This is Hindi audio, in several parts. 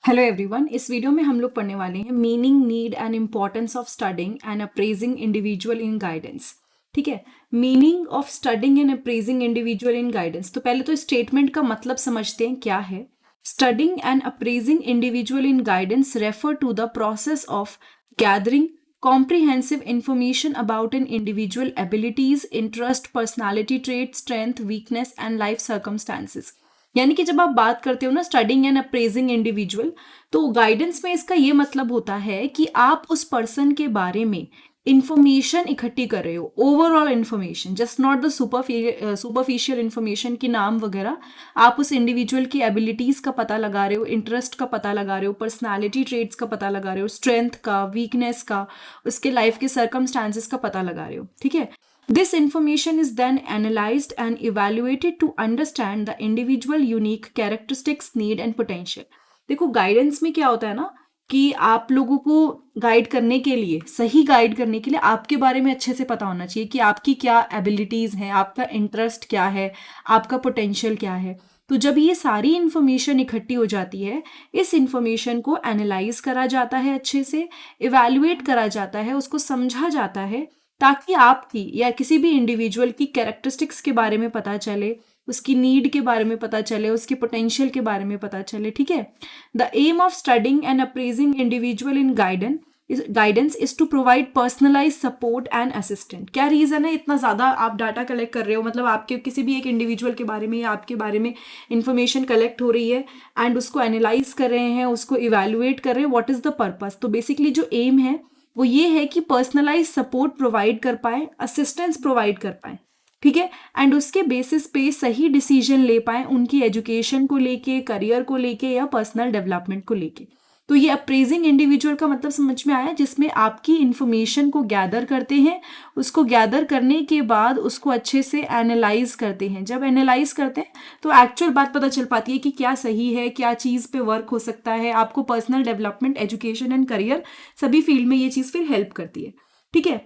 Hello everyone. इस वीडियो में हम लोग पढ़ने वाले हैं meaning, need and importance of studying and appraising individual in guidance. ठीक है, meaning of studying and appraising individual in guidance. तो पहले तो स्टेटमेंट का मतलब समझते हैं क्या है। Studying and appraising individual in guidance refer to the process of gathering comprehensive information about an individual abilities, interest, personality traits, strength, weakness and life circumstances। यानी कि जब आप बात करते हो ना स्टडिंग एंड अप्रेजिंग इंडिविजुअल, तो गाइडेंस में इसका ये मतलब होता है कि आप उस पर्सन के बारे में इंफॉर्मेशन इकट्ठी कर रहे हो, overall information, just not the superficial information की नाम वगैरह। आप उस इंडिविजुअल की एबिलिटीज का पता लगा रहे हो, इंटरेस्ट का पता लगा रहे हो, पर्सनालिटी ट्रेट्स का पता लगा रहे हो, स्ट्रेंथ का, वीकनेस का, उसके लाइफ के सर्कमस्टांसेस का पता लगा रहे हो। ठीक है, this information is then analyzed and evaluated to understand the individual unique characteristics, need and potential। देखो गाइडेंस में क्या होता है ना कि आप लोगों को गाइड करने के लिए, सही गाइड करने के लिए आपके बारे में अच्छे से पता होना चाहिए कि आपकी क्या एबिलिटीज हैं, आपका इंटरेस्ट क्या है, आपका पोटेंशियल क्या है। तो जब ये सारी इंफॉर्मेशन इकट्ठी हो जाती है, इस इंफॉर्मेशन को एनालाइज करा जाता है, अच्छे से इवैल्यूएट करा जाता है, उसको समझा जाता है, ताकि आपकी या किसी भी इंडिविजुअल की कैरेक्टरिस्टिक्स के बारे में पता चले, उसकी नीड के बारे में पता चले, उसके पोटेंशियल के बारे में पता चले। ठीक है, the aim of studying and appraising individual in guidance is to provide personalize support and assistant. क्या रीजन है इतना ज्यादा आप डाटा कलेक्ट कर रहे हो, मतलब आपके किसी भी एक इंडिविजुअल के बारे में या आपके बारे में इंफॉर्मेशन कलेक्ट हो रही है एंड उसको एनालाइज कर रहे हैं, उसको इवेल्युएट कर रहे हैं, व्हाट इज द पर्पस। तो बेसिकली जो एम है वो ये है कि पर्सनलाइज सपोर्ट प्रोवाइड कर पाए, असिस्टेंस प्रोवाइड कर पाए। ठीक है, एंड उसके बेसिस पे सही डिसीजन ले पाए उनकी एजुकेशन को लेके, करियर को लेके या पर्सनल डेवलपमेंट को लेके। तो ये अप्रेजिंग इंडिविजुअल का मतलब समझ में आया, जिसमें आपकी इंफॉर्मेशन को गैदर करते हैं, उसको गैदर करने के बाद उसको अच्छे से एनालाइज करते हैं। जब एनालाइज करते हैं तो एक्चुअल बात पता चल पाती है कि क्या सही है, क्या चीज़ पे वर्क हो सकता है। आपको personal development, education and career सभी फील्ड में ये चीज़ फिर हेल्प करती है। ठीक है,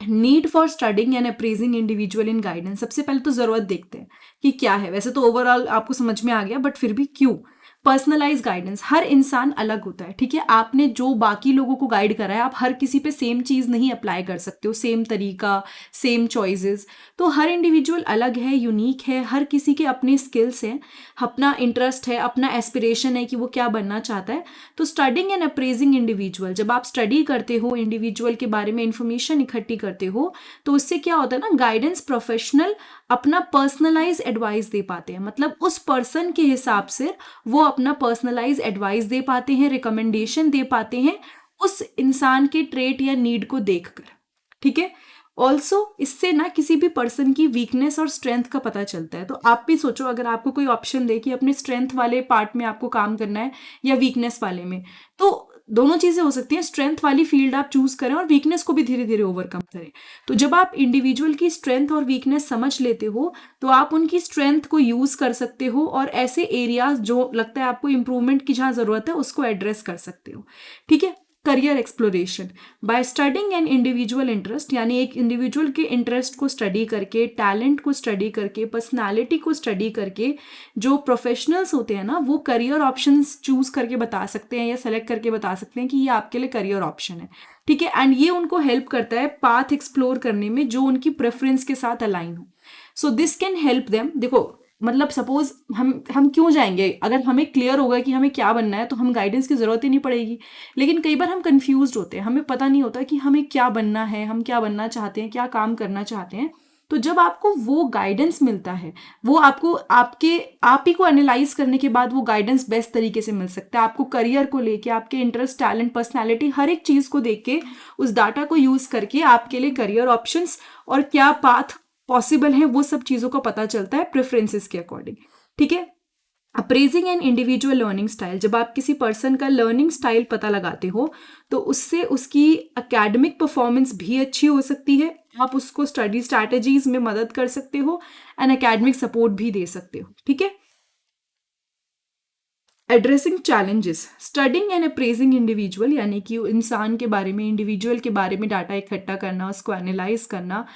need for studying and appraising individual in guidance. सबसे पहले तो जरूरत देखते हैं कि क्या है। वैसे तो ओवरऑल आपको समझ में आ गया, बट फिर भी क्यों। पर्सनलाइज गाइडेंस, हर इंसान अलग होता है। ठीक है, आपने जो बाकी लोगों को गाइड करा है, आप हर किसी पे सेम चीज नहीं अप्लाई कर सकते हो, सेम तरीका, सेम चॉइसेस। तो हर इंडिविजुअल अलग है, यूनिक है, हर किसी के अपने स्किल्स हैं, अपना इंटरेस्ट है, अपना एस्पिरेशन है कि वो क्या बनना चाहता है। तो स्टडिंग एंड अप्रेजिंग इंडिविजुअल, जब आप स्टडी करते हो, इंडिविजुअल के बारे में इंफॉर्मेशन इकट्ठी करते हो, तो उससे क्या होता है ना, गाइडेंस प्रोफेशनल अपना पर्सनलाइज एडवाइस दे पाते हैं। मतलब उस पर्सन के हिसाब से वो अपना पर्सनलाइज एडवाइस दे पाते हैं, रिकमेंडेशन दे पाते हैं उस इंसान के ट्रेट या नीड को देखकर। ठीक है, ऑल्सो इससे ना किसी भी पर्सन की वीकनेस और स्ट्रेंथ का पता चलता है। तो आप भी सोचो, अगर आपको कोई ऑप्शन दे कि अपने स्ट्रेंथ वाले पार्ट में आपको काम करना है या वीकनेस वाले में, तो दोनों चीजें हो सकती हैं। स्ट्रेंथ वाली फील्ड आप चूज करें और वीकनेस को भी धीरे धीरे ओवरकम करें। तो जब आप इंडिविजुअल की स्ट्रेंथ और वीकनेस समझ लेते हो, तो आप उनकी स्ट्रेंथ को यूज कर सकते हो और ऐसे एरियाज जो लगता है आपको इंप्रूवमेंट की जहां जरूरत है उसको एड्रेस कर सकते हो। ठीक है, career exploration by studying an individual interest, यानी एक इंडिविजुअल के इंटरेस्ट को स्टडी करके, टैलेंट को स्टडी करके, पर्सनालिटी को स्टडी करके, जो प्रोफेशनल्स होते हैं ना, वो करियर ऑप्शंस चूज करके बता सकते हैं या सेलेक्ट करके बता सकते हैं कि ये आपके लिए करियर ऑप्शन है। ठीक है, एंड ये उनको हेल्प करता है पाथ एक्सप्लोर करने में जो उनकी प्रेफरेंस के साथ अलाइन हो। So this can help them. देखो, मतलब सपोज हम क्यों जाएंगे, अगर हमें क्लियर होगा कि हमें क्या बनना है तो हम गाइडेंस की जरूरत ही नहीं पड़ेगी। लेकिन कई बार हम कंफ्यूज्ड होते हैं, हमें पता नहीं होता कि हमें क्या बनना है, हम क्या बनना चाहते हैं, क्या काम करना चाहते हैं। तो जब आपको वो गाइडेंस मिलता है, वो आपको आप ही को एनालाइज करने के बाद वो गाइडेंस बेस्ट तरीके से मिल सकता है। आपको करियर को लेके, आपके इंटरेस्ट, टैलेंट, पर्सनैलिटी, हर एक चीज को देख के, उस डाटा को यूज करके आपके लिए करियर ऑप्शंस और क्या पाथ पॉसिबल है वो सब चीजों का पता चलता है प्रेफरेंसेस के अकॉर्डिंग। ठीक है, appraising an individual learning style, जब आप किसी पर्सन का लर्निंग स्टाइल पता लगाते हो तो उससे उसकी एकेडमिक परफॉर्मेंस भी अच्छी हो सकती है। आप उसको स्टडी स्ट्रैटेजीज में मदद कर सकते हो एंड एकेडमिक सपोर्ट भी दे सकते हो। ठीक है, addressing challenges, studying and appraising individual, यानी कि इंसान के बारे में, इंडिविजुअल के बारे में डाटा इकट्ठा करना, उसको एनालाइज करना,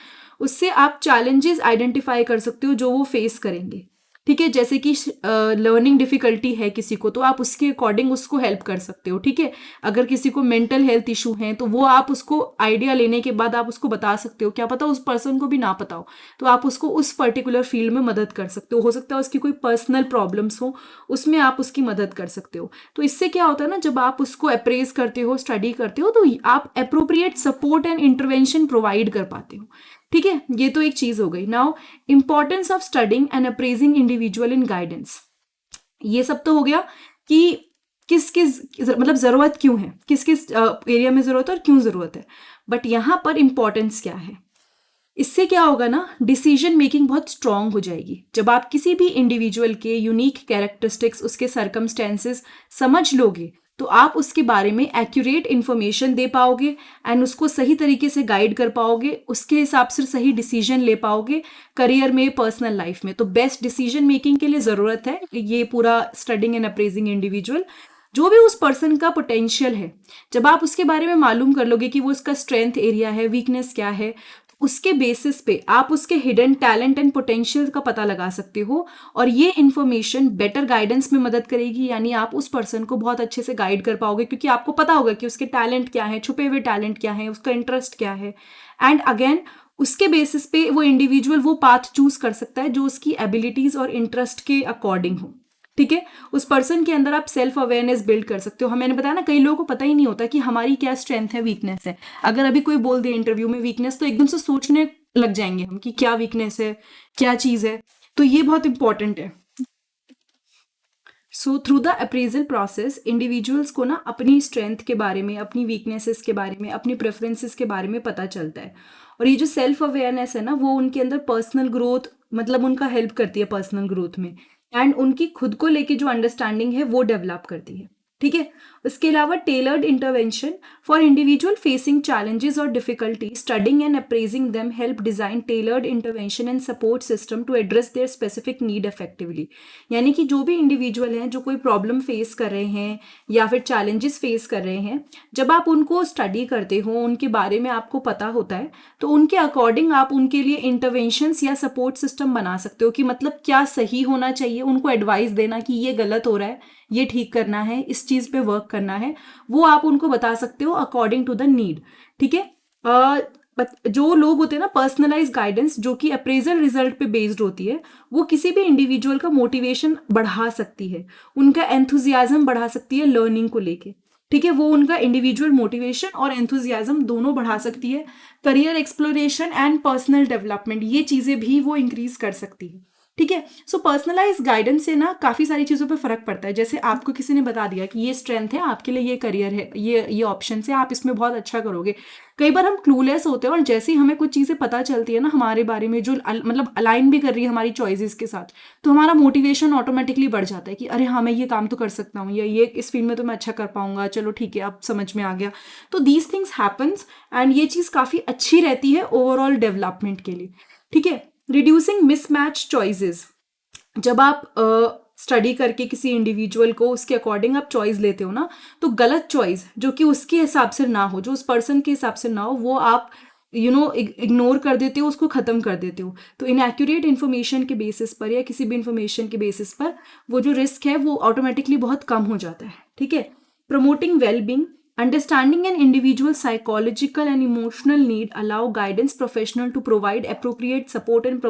उससे आप चैलेंजेस आइडेंटिफाई कर सकते हो जो वो फेस करेंगे। ठीक है, जैसे कि लर्निंग डिफिकल्टी है किसी को, तो आप उसके अकॉर्डिंग उसको हेल्प कर सकते हो। ठीक है, अगर किसी को मेंटल हेल्थ इशू है तो वो आप उसको आइडिया लेने के बाद आप उसको बता सकते हो, क्या पता उस पर्सन को भी ना पता हो, तो आप उसको उस पर्टिकुलर फील्ड में मदद कर सकते हो सकता है उसकी कोई पर्सनल प्रॉब्लम्स हो, उसमें आप उसकी मदद कर सकते हो। तो इससे क्या होता है ना, जब आप उसको अप्रेज करते हो, स्टडी करते हो, तो आप appropriate support and intervention provide कर पाते हो। ठीक है, ये तो एक चीज हो गई। Now importance of studying and appraising individual in guidance, ये सब तो हो गया कि किस किस मतलब जरूरत क्यों है, किस किस एरिया में जरूरत है और क्यों जरूरत है। बट यहां पर इंपॉर्टेंस क्या है, इससे क्या होगा ना, डिसीजन मेकिंग बहुत स्ट्रांग हो जाएगी। जब आप किसी भी इंडिविजुअल के यूनिक कैरेक्टरिस्टिक्स, उसके सर्कमस्टेंसेस समझ लोगे, तो आप उसके बारे में एक्यूरेट इन्फॉर्मेशन दे पाओगे एंड उसको सही तरीके से गाइड कर पाओगे, उसके हिसाब से सही डिसीजन ले पाओगे करियर में, पर्सनल लाइफ में। तो बेस्ट डिसीजन मेकिंग के लिए ज़रूरत है ये पूरा स्टडिंग एंड अप्रेजिंग इंडिविजुअल। जो भी उस पर्सन का पोटेंशियल है, जब आप उसके बारे में मालूम कर लोगे कि वो उसका स्ट्रेंथ एरिया है, वीकनेस क्या है, उसके बेसिस पे आप उसके हिडन टैलेंट एंड पोटेंशियल का पता लगा सकते हो। और ये इन्फॉर्मेशन बेटर गाइडेंस में मदद करेगी, यानी आप उस पर्सन को बहुत अच्छे से गाइड कर पाओगे, क्योंकि आपको पता होगा कि उसके टैलेंट क्या है, छुपे हुए टैलेंट क्या है, उसका इंटरेस्ट क्या है। एंड अगेन उसके बेसिस पे वो इंडिविजुअल वो पाथ चूज कर सकता है जो उसकी एबिलिटीज और इंटरेस्ट के अकॉर्डिंग हो। ठीक है, उस पर्सन के अंदर आप सेल्फ अवेयरनेस बिल्ड कर सकते हो। मैंने बताया ना, कई लोगों को पता ही नहीं होता कि हमारी क्या स्ट्रेंथ है, वीकनेस है। अगर अभी कोई बोल दे इंटरव्यू में वीकनेस, तो एकदम से सोचने लग जाएंगे हम कि क्या वीकनेस है, क्या चीज है। तो ये बहुत इंपॉर्टेंट है। So through the appraisal process individuals को ना अपनी स्ट्रेंथ के बारे में, अपनी वीकनेसेस के बारे में, अपनी प्रेफरेंसेस के बारे में पता चलता है। और ये जो सेल्फ अवेयरनेस है ना, वो उनके अंदर पर्सनल ग्रोथ, मतलब उनका हेल्प करती है पर्सनल ग्रोथ में, एंड उनकी खुद को लेके जो अंडरस्टैंडिंग है वो डेवलप करती है। ठीक है, उसके अलावा tailored intervention for individual facing challenges और difficulty, studying and appraising them help design tailored intervention and support system to address their specific need effectively. यानी कि जो भी इंडिविजुअल हैं जो कोई प्रॉब्लम फेस कर रहे हैं या फिर चैलेंजेस फेस कर रहे हैं, जब आप उनको स्टडी करते हो, उनके बारे में आपको पता होता है, तो उनके अकॉर्डिंग आप उनके लिए इंटरवेंशंस या सपोर्ट सिस्टम बना सकते हो कि मतलब क्या सही होना चाहिए, उनको एडवाइस देना कि ये गलत हो रहा है, ये ठीक करना है, इस चीज पे वर्क करना है, वो आप उनको बता सकते हो अकॉर्डिंग टू द नीड। ठीक है, जो लोग होते हैं ना, पर्सनलाइज गाइडेंस जो कि अप्रेजल रिजल्ट पे बेस्ड होती है, वो किसी भी इंडिविजुअल का मोटिवेशन बढ़ा सकती है, उनका एंथुजियाज्म बढ़ा सकती है लर्निंग को लेके। ठीक है, वो उनका इंडिविजुअल मोटिवेशन और एंथुजियाज्म दोनों बढ़ा सकती है। Career exploration and personal development, ये चीजें भी वो इंक्रीज कर सकती है। ठीक है, सो पर्सनलाइज गाइडेंस से ना काफ़ी सारी चीज़ों पे फर्क पड़ता है। जैसे आपको किसी ने बता दिया कि ये स्ट्रेंथ है आपके लिए, ये करियर है, ये ऑप्शन है, आप इसमें बहुत अच्छा करोगे। कई बार हम क्लूलेस होते हैं और जैसे ही हमें कुछ चीज़ें पता चलती है ना हमारे बारे में, जो मतलब अलाइन भी कर रही है हमारी चॉइसेस के साथ, तो हमारा मोटिवेशन ऑटोमेटिकली बढ़ जाता है कि अरे हाँ, मैं ये काम तो कर सकता हूँ, या ये इस फील्ड में तो मैं अच्छा कर पाऊंगा, चलो ठीक है, अब समझ में आ गया। तो दीज थिंग्स हैपन्स एंड ये चीज़ काफ़ी अच्छी रहती है ओवरऑल डेवलपमेंट के लिए। ठीक है, रिड्यूसिंग मिसमैच चॉइसेस, जब आप स्टडी करके किसी इंडिविजुअल को उसके अकॉर्डिंग आप चॉइस लेते हो ना, तो गलत चॉइस जो कि उसके हिसाब से ना हो, जो उस पर्सन के हिसाब से ना हो, वो आप इग्नोर कर देते हो, उसको ख़त्म कर देते हो। तो इनएक्यूरेट इन्फॉर्मेशन के बेसिस पर या किसी भी इन्फॉर्मेशन के बेसिस पर वो जो रिस्क है वो ऑटोमेटिकली बहुत कम हो जाता है। ठीक है, promoting wellbeing, understanding an individual psychological and emotional need allow guidance professional to provide appropriate support and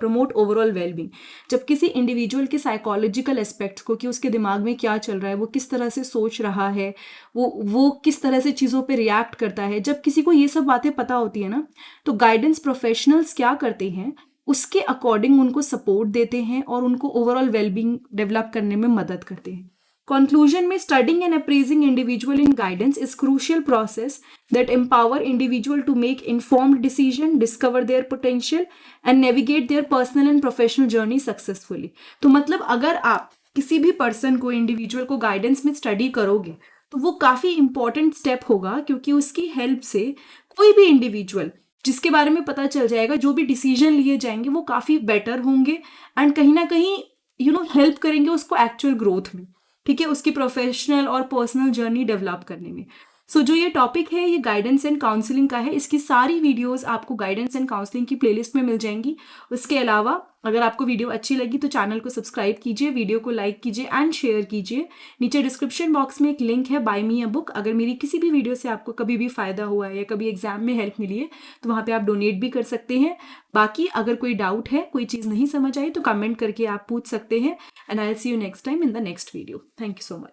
promote overall well-being। जब किसी इंडिविजुअल के साइकोलॉजिकल एस्पेक्ट्स को, कि उसके दिमाग में क्या चल रहा है, वो किस तरह से सोच रहा है, वो किस तरह से चीज़ों पे रिएक्ट करता है, जब किसी को ये सब बातें पता होती है ना, तो गाइडेंस प्रोफेशनल्स क्या करते हैं, उसके अकॉर्डिंग उनको सपोर्ट देते हैं और उनको ओवरऑल वेलबींग डेवलप करने में मदद करते हैं। Conclusion में, studying and appraising individual in guidance is crucial process that empower individual to make informed decision, discover their potential and navigate their personal and professional journey successfully। तो मतलब अगर आप किसी भी पर्सन को, इंडिविजुअल को गाइडेंस में स्टडी करोगे, तो वो काफ़ी इंपॉर्टेंट स्टेप होगा, क्योंकि उसकी हेल्प से कोई भी इंडिविजुअल जिसके बारे में पता चल जाएगा, जो भी डिसीजन लिए जाएंगे वो काफ़ी बेटर होंगे एंड कहीं ना कहीं हेल्प करेंगे उसको एक्चुअल ग्रोथ में। ठीक है, उसकी प्रोफेशनल और पर्सनल जर्नी डेवलप करने में। सो जो ये टॉपिक है ये गाइडेंस एंड काउंसलिंग का है। इसकी सारी वीडियोस आपको गाइडेंस एंड काउंसलिंग की प्लेलिस्ट में मिल जाएंगी। उसके अलावा अगर आपको वीडियो अच्छी लगी तो चैनल को सब्सक्राइब कीजिए, वीडियो को लाइक कीजिए एंड शेयर कीजिए। नीचे डिस्क्रिप्शन बॉक्स में एक लिंक है बाय मी अ बुक। अगर मेरी किसी भी वीडियो से आपको कभी भी फ़ायदा हुआ है या कभी एग्जाम में हेल्प मिली है तो वहाँ पे आप डोनेट भी कर सकते हैं। बाकी अगर कोई डाउट है, कोई चीज़ नहीं समझ आई तो कमेंट करके आप पूछ सकते हैं। And I will see you next time in the next video. Thank you so much.